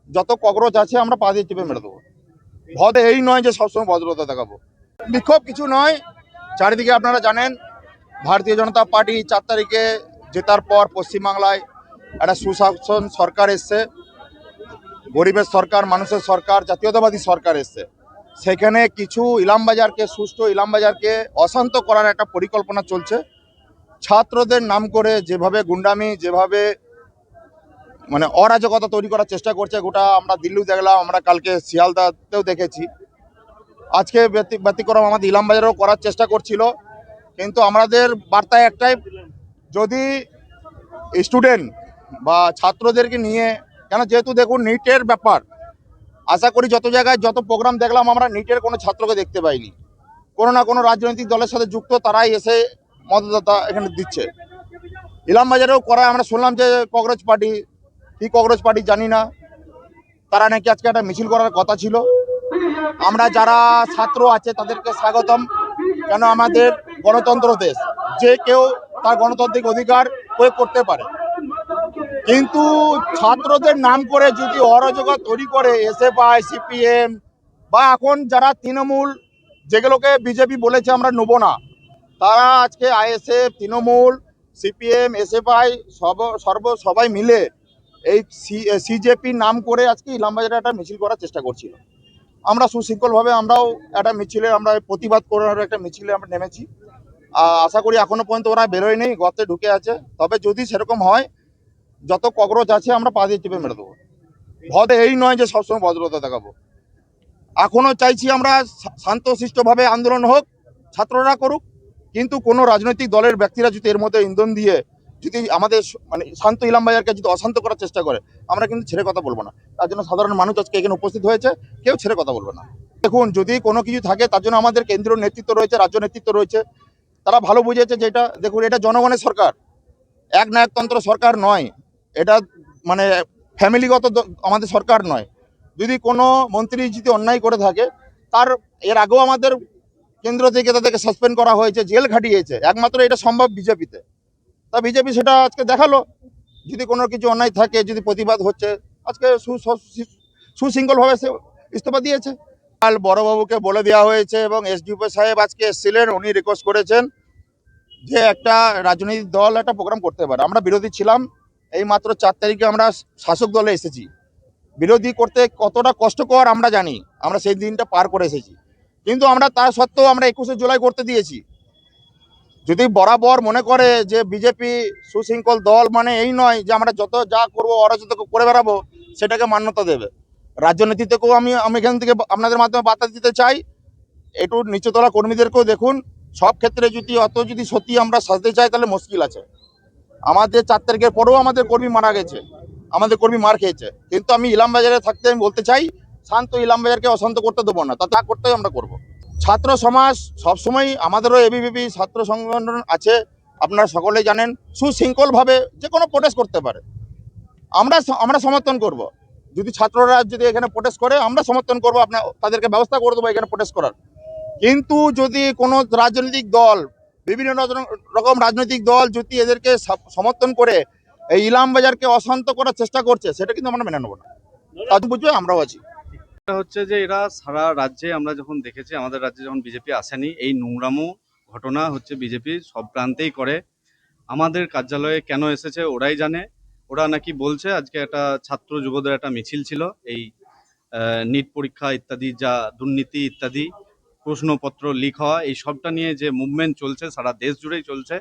যত ককরোচ আছে আমরা পা দিয়ে চেপে মেরে দেবো। ভদ এই নয় যে সবসময় ভদ্রতা দেখাবো। বিক্ষোভ কিছু নয়, চারিদিকে আপনারা জানেন ভারতীয় জনতা পার্টি 4 তারিখে জেতার পর পশ্চিমবাংলায় একটা সুশাসন সরকার এসছে, গরিবের সরকার, মানুষের সরকার, জাতীয়তাবাদী সরকার এসছে। সেখানে কিছু ইলামবাজারকে, সুষ্ঠু ইলামবাজারকে অশান্ত করার একটা পরিকল্পনা চলছে। ছাত্রদের নাম করে যেভাবে গুন্ডামি, যেভাবে মানে অরাজকতা তৈরি করার চেষ্টা করছে, গোটা আমরা দিল্লিও দেখলাম, আমরা কালকে শিয়ালদাতেও দেখেছি, আজকে ব্যতিক্রম আমাদের ইলামবাজারেও করার চেষ্টা করছিল। কিন্তু আমাদের বার্তা একটাই, যদি স্টুডেন্ট বা ছাত্রদেরকে নিয়ে, কেন যেহেতু দেখুন নিটের ব্যাপার, আশা করি যত জায়গায় যত প্রোগ্রাম দেখলাম আমরা নিটের কোনো ছাত্রকে দেখতে পাইনি। কোনো না কোনো রাজনৈতিক দলের সাথে যুক্ত তারাই এসে মদতদাতা এখানে দিচ্ছে। ইলামবাজারেও করায় আমরা শুনলাম যে কংগ্রেস পার্টি, কি কংগ্রেস পার্টি জানি না, তারা নাকি আজকে একটা মিছিল করার কথা ছিল। আমরা যারা ছাত্র আছে তাদেরকে স্বাগতম, কেন আমাদের গণতন্ত্র দেশ, যে কেউ তার গণতান্ত্রিক অধিকার প্রয়োগ করতে পারে। কিন্তু ছাত্রদের নাম করে যদি অরাজকতা তৈরি করে এসএফআই, সিপিএম বা এখন যারা তৃণমূল, যেগুলোকে বিজেপি বলেছে আমরা নেব না, তারা আজকে আইএসএফ, তৃণমূল, সিপিএম, এসএফআই সবাই মিলে এই সিজেপির নাম করে আজকে ইলামবাজারে একটা মিছিল করার চেষ্টা করছিল। আমরা সুশৃঙ্খলভাবে আমরাও একটা মিছিলে, আমরা প্রতিবাদ করার একটা মিছিলে আমরা নেমেছি। আশা করি এখনো পর্যন্ত ওরা বেরোয় নেই, গর্তে ঢুকে আছে। তবে যদি সেরকম হয়, যত ককরোচ আছে আমরা পা দিয়ে চেপে মেরে দেবো। ভদ এই নয় যে সবসময় ভদ্রতা দেখাবো। এখনো চাইছি আমরা শান্তশিষ্টভাবে আন্দোলন হোক, ছাত্ররা করুক, কিন্তু কোনো রাজনৈতিক দলের ব্যক্তিরা যদি এর মধ্যে ইন্ধন দিয়ে যদি আমাদের মানে শান্ত ইলামবাজারকে যদি অশান্ত করার চেষ্টা করে, আমরা কিন্তু ছেড়ে কথা বলবো না। তার জন্য সাধারণ মানুষ আজকে এখানে উপস্থিত হয়েছে, কেউ ছেড়ে কথা বলবে না। দেখুন, যদি কোনো কিছু থাকে তার জন্য আমাদের কেন্দ্রীয় নেতৃত্ব রয়েছে, রাজ্য নেতৃত্ব রয়েছে, তারা ভালো বুঝেছে যে এটা, দেখুন, এটা জনগণের সরকার, একনায়কতন্ত্র সরকার নয় এটা, মানে ফ্যামিলিগত আমাদের সরকার নয়। যদি কোনো মন্ত্রী যদি অন্যায় করে থাকে, তার এর আগেও আমাদের কেন্দ্র থেকে তাদেরকে সাসপেন্ড করা হয়েছে, জেল খাটিয়েছে, একমাত্র এটা সম্ভব বিজেপিতে। তা বিজেপি সেটা আজকে দেখালো, যদি কোনো কিছু অন্যায় থাকে, যদি প্রতিবাদ হচ্ছে, আজকে সুশৃঙ্খলভাবে সে ইস্তফা দিয়েছে। কাল বড়বাবুকে বলে দেওয়া হয়েছে এবং এসডিপি সাহেব আজকে এসেছিলেন, উনি রিকোয়েস্ট করেছেন যে একটা রাজনৈতিক দল একটা প্রোগ্রাম করতে পারে। আমরা বিরোধী ছিলাম, এই মাত্র 4 তারিখে আমরা শাসক দলে এসেছি। বিরোধী করতে কতটা কষ্টকর আমরা জানি, আমরা সেই দিনটা পার করে এসেছি, কিন্তু আমরা তা সত্ত্বেও আমরা 21শে জুলাই করতে দিয়েছি। যদি বরাবর মনে করে যে বিজেপি সুশৃঙ্খল দল, মানে এই নয় যে আমরা যত যা করবো অরাজকতা করে বেড়াবো সেটাকে মান্যতা দেবে। রাজনীতিতেও আমি এখান থেকে আপনাদের মাধ্যমে বার্তা দিতে চাই, একটু নিচতলা কর্মীদেরকেও দেখুন, সব ক্ষেত্রে যদি সত্যি আমরা সাজতে চাই তাহলে মুশকিল আছে। আমাদের 4 তারিখের পরেও আমাদের কর্মী মারা গেছে, আমাদের কর্মী মার খেয়েছে, কিন্তু আমি ইলামবাজারে থাকতে আমি বলতে চাই, শান্ত ইলামবাজারকে অশান্ত করতে দেবো না, তা করতে আমরা করব। ছাত্র সমাজ সবসময়, আমাদেরও এবিভিপি ছাত্র সংগঠন আছে, আপনারা সকলেই জানেন, সুশৃঙ্খলভাবে যে কোনো প্রোটেস্ট করতে পারে, আমরা আমরা সমর্থন করব। যদি ছাত্ররা যদি এখানে প্রোটেস্ট করে আমরা সমর্থন করবো, আপনার তাদেরকে ব্যবস্থা করে দেবো এখানে প্রোটেস্ট করার। কিন্তু যদি কোনো রাজনৈতিক দল, বিভিন্ন রকম রাজনৈতিক দল যদি এদেরকে সমর্থন করে এই ইলামবাজারকে অশান্ত করার চেষ্টা করছে, সেটা কিন্তু আমরা মেনে নেবো না। তার বুঝবে আমরাও আছি। হচ্ছে যে এরা সারা রাজ্যে, আমরা যখন দেখেছি আমাদের রাজ্যে যখন বিজেপি আসেনি, এই নোংরামো ঘটনা হচ্ছে বিজেপি সব প্রান্তেই করে। আমাদের কার্যালয়ে কেন এসেছে ওরাই জানে। ওরা নাকি বলছে আজকে একটা ছাত্র যুবদের একটা মিছিল ছিল, এই নিট পরীক্ষা ইত্যাদি, যা দুর্নীতি ইত্যাদি, প্রশ্নপত্র লিক হওয়া, এই সবটা নিয়ে যে মুভমেন্ট চলছে সারা দেশ জুড়েই চলছে,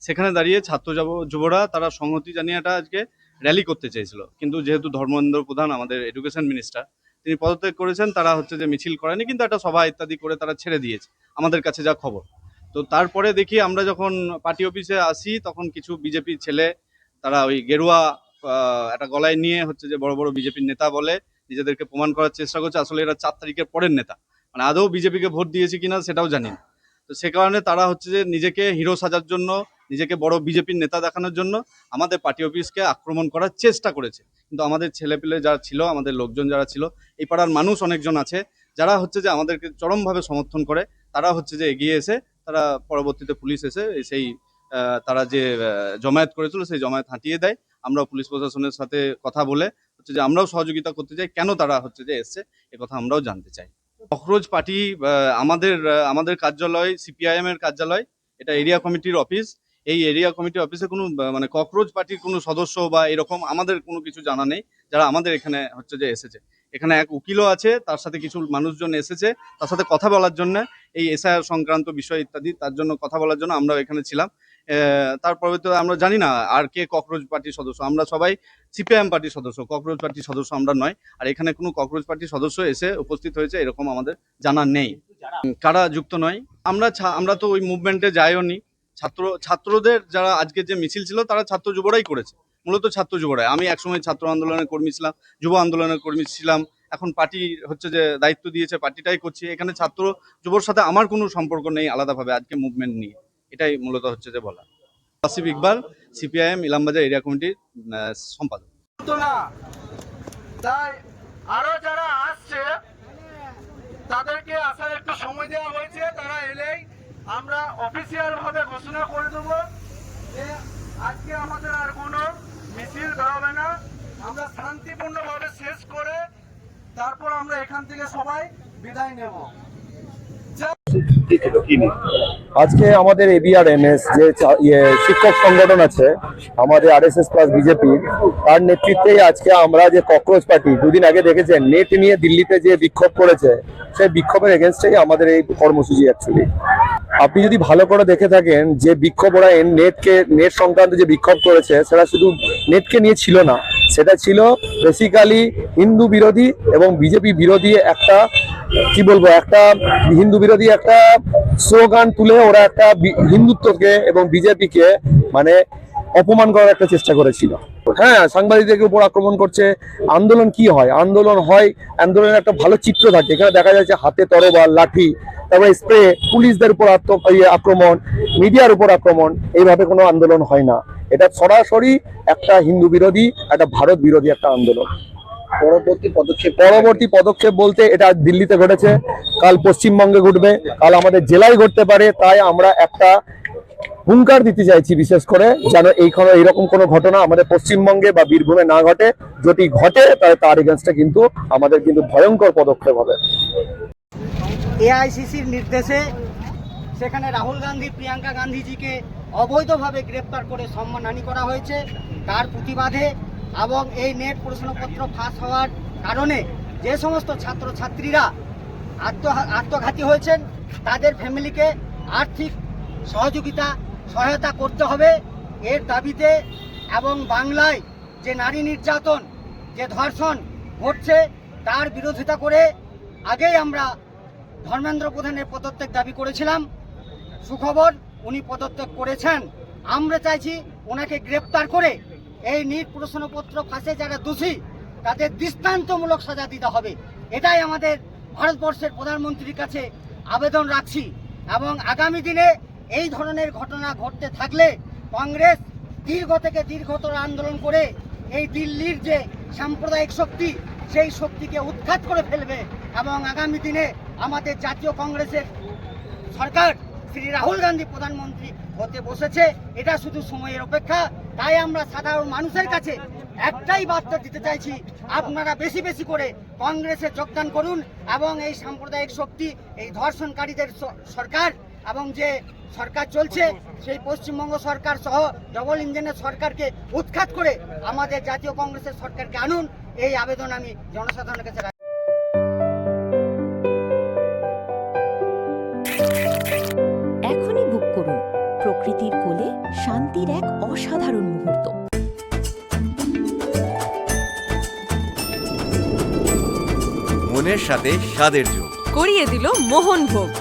সেখানে দাঁড়িয়ে ছাত্র যুবরা তারা সংহতি জানিয়ে একটা আজকে র্যালি করতে চেয়েছিল। কিন্তু যেহেতু ধর্মেন্দ্র প্রধান, আমাদের এডুকেশন মিনিস্টার, তিনি পদত্যাগ করেছেন, তারা হচ্ছে যে মিছিল করেনি, কিন্তু একটা সভা ইত্যাদি করে তারা ছেড়ে দিয়েছে, আমাদের কাছে যা খবর। তো তারপরে দেখি আমরা যখন পার্টি অফিসে আসি, তখন কিছু বিজেপির ছেলে, তারা ওই গেরুয়া একটা গলায় নিয়ে হচ্ছে যে বড় বড় বিজেপির নেতা বলে নিজেদেরকে প্রমাণ করার চেষ্টা করছে, আসলে এরা 4 তারিখের পরের নেতা, মানে আদৌ বিজেপিকে ভোট দিয়েছে কিনা সেটাও জানি না। তো সে কারণে তারা হচ্ছে যে নিজেকে হিরো সাজার জন্য, নিজেকে বড় বিজেপির নেতা দেখানোর জন্য আমাদের পার্টি অফিসকে আক্রমণ করার চেষ্টা করেছে। কিন্তু আমাদের ছেলেপিলে যারা ছিল, আমাদের লোকজন যারা ছিল, এই পাড়ার মানুষ অনেকজন আছে যারা হচ্ছে যে আমাদেরকে চরমভাবে সমর্থন করে, তারা হচ্ছে যে এগিয়ে এসে, তারা পরবর্তীতে পুলিশ এসে সেই তারা যে জমায়েত করেছিল সেই জমায়েত হাঁটিয়ে দেয়। আমরা পুলিশ প্রশাসনের সাথে কথা বলে হচ্ছে যে আমরাও সহযোগিতা করতে চাই, কেন তারা হচ্ছে যে এসছে এ কথা আমরাও জানতে চাই। ককরোচ পার্টি আমাদের কার্যালয়, সিপিআইএম এর কার্যালয়, এটা এরিয়া কমিটির অফিস। এই এরিয়া কমিটির অফিসে কোনো মানে ককরোচ পার্টির কোনো সদস্য বা এরকম আমাদের কোনো কিছু জানা নেই যারা আমাদের এখানে হচ্ছে যে এসেছে। এখানে এক উকিলও আছে, তার সাথে কিছু মানুষজন এসেছে তার সাথে কথা বলার জন্য, এই এসআইআর সংক্রান্ত বিষয় ইত্যাদি, তার জন্য কথা বলার জন্য আমরাও এখানে ছিলাম। তারপরে তো আমরা জানি না আর কে ককরোচ পার্টির সদস্য, আমরা সবাই সিপিআইএম পার্টির সদস্য, ককরোচ পার্টির সদস্য আমরা নয়। আর এখানে কোনো ককরোচ পার্টির সদস্য এসে উপস্থিত হয়েছে এরকম আমাদের জানা নেই। কারা যুক্ত নয়, আমরা তো ওই মুভমেন্টে যাইও নি। ছাত্রদের যারা আজকে যে মিছিল ছিল তারা ছাত্র যুবরাই করেছে, মূলত ছাত্র যুবরাই। আমি একসময় ছাত্র আন্দোলনের কর্মী ছিলাম, যুব আন্দোলনের কর্মী ছিলাম, এখন পার্টি হচ্ছে যে দায়িত্ব দিয়েছে, পার্টিটাই করছি। এখানে ছাত্র যুবর সাথে আমার কোনো সম্পর্ক নেই আলাদাভাবে আজকে মুভমেন্ট নিয়ে, এটাই মূলত হচ্ছে যে বলা। আসিফ ইকবাল, সিপিআইএম ইলামবাজার এরিয়া কমিটির সম্পাদক। তাই আরো যারা আসছে তাদেরকে আসার একটু সময় দেওয়া হয়েছে, তারা এলেই আমরা অফিসিয়াল ভাবে ঘোষণা করে দেবো যে আজকে আমাদের আর কোনো মিছিল বেরোবে না। আমরা শান্তিপূর্ণভাবে শেষ করে তারপর আমরা এখান থেকে সবাই বিদায় নেব। আজকে আমাদের এবিআরএমএস যে শিক্ষক সংগঠন আছে আমাদের আরএসএস প্লাস বিজেপি, তার নেতৃত্বেই আজকে আমরা যে ককরোচ পার্টি, দুদিন আগে দেখেছেন নেট নিয়ে দিল্লিতে যে বিক্ষোভ করেছে, সেই বিক্ষোভের এগেনস্টেই আমাদের এই কর্মসূচি। অ্যাকচুয়ালি আপনি যদি ভালো করে দেখে থাকেন যে বিক্ষোভ ওরা নেট সংক্রান্ত যে বিক্ষোভ করেছে, সেটা শুধু নেটকে নিয়ে ছিল না, সেটা ছিল বেসিক্যালি হিন্দু বিরোধী এবং বিজেপি বিরোধী একটা, কি বলবো, একটা হিন্দু বিরোধী একটা স্লোগান তুলে ওরা একটা হিন্দুত্বকে এবং বিজেপিকে মানে অপমান করার একটা চেষ্টা করেছিল। হ্যাঁ, সাংবাদিকদের উপর আক্রমণ করছে। আন্দোলন কি হয়? আন্দোলনের একটা ভালো চিত্র থাকে। এখানে দেখা যাচ্ছে হাতে তরোয়াল, লাঠি, তারপরে স্প্রে, পুলিশদের উপর আক্রমণ, মিডিয়ার উপর আক্রমণ। এইভাবে কোনো আন্দোলন হয় না। এটা সরাসরি একটা হিন্দু বিরোধী, একটা ভারত বিরোধী একটা আন্দোলন। পরবর্তী পদক্ষেপ বলতে এটা দিল্লিতে ঘটেছে, কাল পশ্চিমবঙ্গে ঘটবে, কাল আমাদের জেলায় ঘটতে পারে। তাই আমরা একটা হুঙ্কার দিতে চাইছি বিশেষ করে, যেন এইরকম কোনো ঘটনা আমাদের পশ্চিমবঙ্গে বা বীরভূমে না ঘটে। যদি ঘটে তাহলে তার এগেন্স্টে কিন্তু আমাদের কিন্তু ভয়ঙ্কর পদক্ষেপ হবে। এআইসিসির নির্দেশে সেখানে রাহুল গান্ধী, প্রিয়াঙ্কা গান্ধীজিকে অবৈধভাবে গ্রেপ্তার করে সম্মানহানি করা হয়েছে। তার প্রতিবাদে এবং এই নেট প্রশ্নপত্র ফাঁস হওয়ার কারণে যে সমস্ত ছাত্রছাত্রীরা আত্মঘাতী হয়েছেন, তাদের ফ্যামিলিকে আর্থিক সহায়তা করতে হবে এর দাবিতে, এবং বাংলায় যে নারী নির্যাতন, যে ধর্ষণ ঘটছে তার বিরোধিতা করে আগেই আমরা ধর্মেন্দ্র প্রধানের পদত্যাগ দাবি করেছিলাম। সুখবর, উনি পদত্যাগ করেছেন। আমরা চাইছি ওনাকে গ্রেপ্তার করে এই নিট প্রশ্নপত্র ফাঁসে যারা দোষী তাদের দৃষ্টান্তমূলক সাজা দিতে হবে। এটাই আমাদের ভারতবর্ষের প্রধানমন্ত্রীর কাছে আবেদন রাখছি। এবং আগামী দিনে এই ধরনের ঘটনা ঘটতে থাকলে কংগ্রেস দীর্ঘতর আন্দোলন করে এই দিল্লির যে সাম্প্রদায়িক শক্তি, সেই শক্তিকে উৎখাত করে ফেলবে। এবং আগামী দিনে আমাদের জাতীয় কংগ্রেসের সরকার, শ্রী রাহুল গান্ধী প্রধানমন্ত্রী হতে বসেছে, এটা শুধু সময়ের অপেক্ষা। তাই আমরা সাধারণ মানুষের কাছে একটাই বার্তা দিতে চাইছি, আপনারা বেশি বেশি করে কংগ্রেসে যোগদান করুন এবং এই সাম্প্রদায়িক শক্তি, এই ধর্ষণকারীদের সরকার এবং যে সরকার চলছে সেই পশ্চিমবঙ্গ সরকার সহ ডবল ইঞ্জিনের সরকারকে উৎখাত করে আমাদের জাতীয় কংগ্রেসের সরকারকে আনুন। এই আবেদন আমি জনসাধারণের কাছে রাখি। এখনই বুক করুন প্রকৃতির কোলে শান্তির এক অসাধারণ মুহূর্ত। মনের সাথে স্বাদের যোগ করিয়ে দিল মোহনভোগ।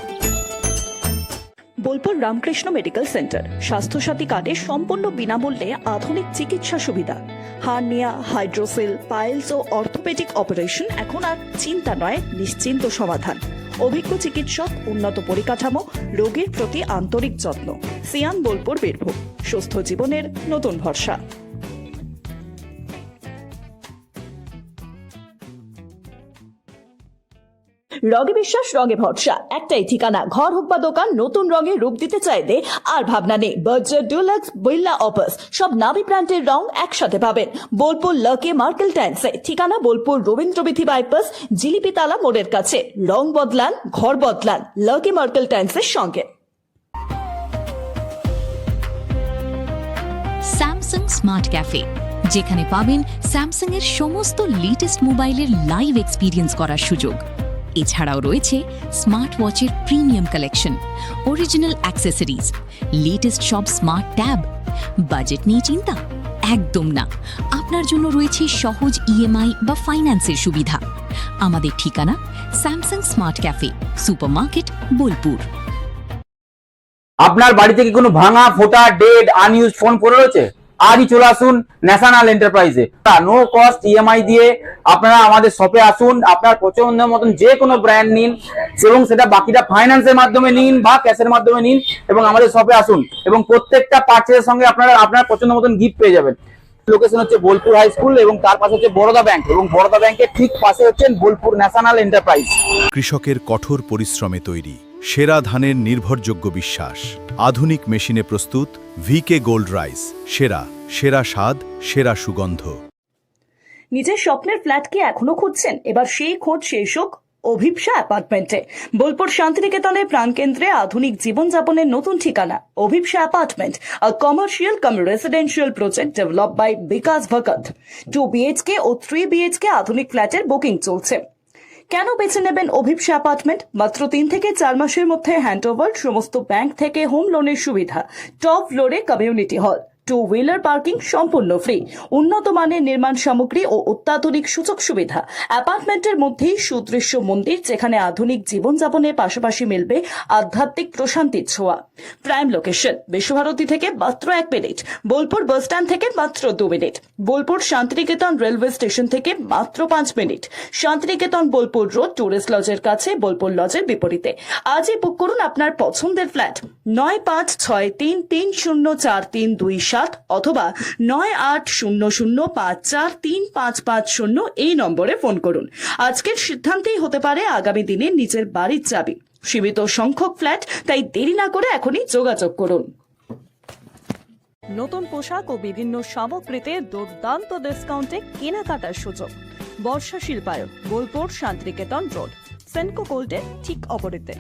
বোলপুর রামকৃষ্ণ মেডিকেল সেন্টার স্বাস্থ্যসাথী কার্ডে সম্পূর্ণ বিনামূল্যে আধুনিক চিকিৎসা সুবিধা, হার্নিয়া, হাইড্রোসিল, পাইলস ও অর্থোপেডিক অপারেশন এখন আর চিন্তা নয়, নিশ্চিন্ত সমাধান। অভিজ্ঞ চিকিৎসক, উন্নত পরিকাঠামো, রোগীর প্রতি আন্তরিক যত্ন। সিয়ান বোলপুর, বীরভূম। সুস্থ জীবনের নতুন ভরসা। রঙে বিশ্বাস, রঙে ভরসা, একটাই ঠিকানা। ঘর হোক বা দোকান, নতুন রঙে রূপ দিতে চাইলে আর ভাবনা নেই। বার্জার, ডুলাক্স, বিল্লা, অপাস সব নামি ব্র্যান্ডের রং একসাথে পাবেন বোলপুর লাকি মার্কেল টাইলসে। ঠিকানা বোলপুর রবীন্দ্রবিথি বাইপাস, জিলিপিতালা মোড়ের কাছে। রং বদলান, ঘর বদলান লাকি মার্কেল টাইলসের সঙ্গে। স্যামসাং স্মার্ট ক্যাফে, যেখানে পাবেন স্যামসাং এর সমস্ত লেটেস্ট মোবাইলের লাইভ এক্সপিরিয়েন্স করার সুযোগ। এছাড়াও রয়েছে স্মার্ট ওয়াচের premium collection, original accessories, latest সব স্মার্ট ট্যাব। বাজেট নিয়ে চিন্তা? একদম না। আপনার জন্য রয়েছে সহজ ইএমআই বা ফাইন্যান্সের সুবিধা। আমাদের ঠিকানা Samsung smart cafe, supermarket, Bolpur. আপনার বাড়িতে কি কোনো ভাঙা, ফোটা, ডেড, আনইউজ ফোন পড়ে রয়েছে? আজই চলে আসুন ন্যাশনাল এন্টারপ্রাইজে। নো কস্ট ইএমআই দিয়ে আপনারা আমাদের শপে আসুন। আপনার পছন্দ মতন যে কোনো ব্র্যান্ড নিন, এবং সেটা বাকিটা ফাইন্যান্সের মাধ্যমে নিন বা ক্যাশের মাধ্যমে নিন, এবং আমাদের শপে আসুন, এবং প্রত্যেকটা পার্চেসের সঙ্গে আপনারা আপনার পছন্দ মতন গিফট পেয়ে যাবেন। লোকেশন হচ্ছে বোলপুর হাই স্কুল, এবং তার পাশে হচ্ছে বরোদা ব্যাংক, এবং বরোদা ব্যাংকের ঠিক পাশে হচ্ছে বোলপুর ন্যাশনাল এন্টারপ্রাইজ। কৃষকের কঠোর পরিশ্রমে তৈরি সেরা ধানের নির্ভরযোগ্য বিশ্বাস। আধুনিক মেশিনে প্রস্তুত ভিকে গোল্ড রাইস, সেরা সেরা স্বাদ, সেরা সুগন্ধ। নিজের স্বপ্নের ফ্ল্যাট কি এখনো খুঁজছেন? এবার সেই খোঁজ শেষ হোক অভিপ্সা অ্যাপার্টমেন্টে। বোলপুর শান্তিনিকেতনের প্রাণকেন্দ্রে আধুনিক জীবনযাপনের নতুন ঠিকানা Abhipsa apartment, a commercial cum residential project develop by Bikash Bhagat. 2 BHK ও 3 BHK আধুনিক ফ্ল্যাটের বুকিং চলছে। কেন বেছে নেবেন অভিপ্সা অ্যাপার্টমেন্ট? মাত্র 3 থেকে 4 মাসের মধ্যে হ্যান্ডওভার, সমস্ত ব্যাংক থেকে হোম লোনের সুবিধা, টপ ফ্লোরে কমিউনিটি হল, 2 হুইলার পার্কিং সম্পূর্ণ ফ্রি, উন্নত মানের নির্মাণ সামগ্রী ও অত্যাধুনিক সুযোগ সুবিধা। অ্যাপার্টমেন্টের মধ্যেই সুদৃশ্য মন্দির, যেখানে আধুনিক জীবনযাপনের পাশাপাশি মিলবে আধ্যাত্মিক প্রশান্তির ছোঁয়া। প্রাইম লোকেশন, বিশ্বভারতী থেকে মাত্র 1 মিনিট, বোলপুর বাস স্ট্যান্ড থেকে মাত্র 2 minute, Bolpur Santiniketan railway station থেকে মাত্র 5 minute, Santiniketan Bolpur road tourist লজের কাছে, বোলপুর লজের বিপরীতে। আজই বুক করুন আপনার পছন্দের ফ্ল্যাট 9563304327 অথবা 9800543550 এই নম্বরে ফোন করুন। আজকের সিদ্ধান্তেই হতে পারে আগামী দিনে নিজের বাড়ির চাবি। সীমিত সংখ্যক ফ্ল্যাট, তাই দেরি না করে এখনই যোগাযোগ করুন। নতুন পোশাক ও বিভিন্ন সামগ্রীতে দুর্দান্ত ডিসকাউন্টে কেনাকাটার সুযোগ। বর্ষা শিল্পায়ন, বোলপুর শান্তিনিকেতন রোড, সেনকো গোল্ডের ঠিক অপোজিটে।